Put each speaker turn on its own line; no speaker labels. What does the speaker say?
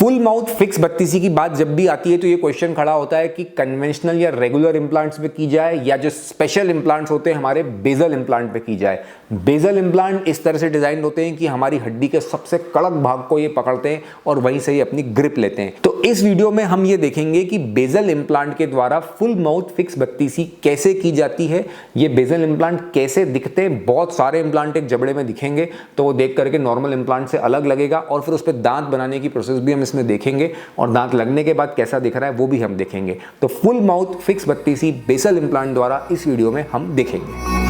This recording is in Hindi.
फुल माउथ फिक्स बत्तीसी की बात जब भी आती है तो ये क्वेश्चन खड़ा होता है कि कन्वेंशनल या रेगुलर इंप्लांट्स पे की जाए या जो स्पेशल इंप्लांट्स होते हैं हमारे बेजल इंप्लांट पे की जाए। बेजल इंप्लांट इस तरह से डिजाइन होते हैं कि हमारी हड्डी के सबसे कड़क भाग को ये पकड़ते हैं और वहीं से ही अपनी ग्रिप लेते हैं। तो इस वीडियो में हम ये देखेंगे कि बेजल इंप्लांट के द्वारा फुल माउथ फिक्स बत्तीसी कैसे की जाती है, ये बेजल इंप्लांट कैसे दिखते हैं। बहुत सारे इंप्लांट एक जबड़े में दिखेंगे तो वो देख करके नॉर्मल इंप्लांट से अलग लगेगा और फिर उस पर दांत बनाने की प्रोसेस भी हम इसमें देखेंगे और दांत लगने के बाद कैसा दिख रहा है वो भी हम देखेंगे। तो फुल माउथ फिक्स बत्तीसी बेसल इंप्लांट द्वारा इस वीडियो में हम देखेंगे।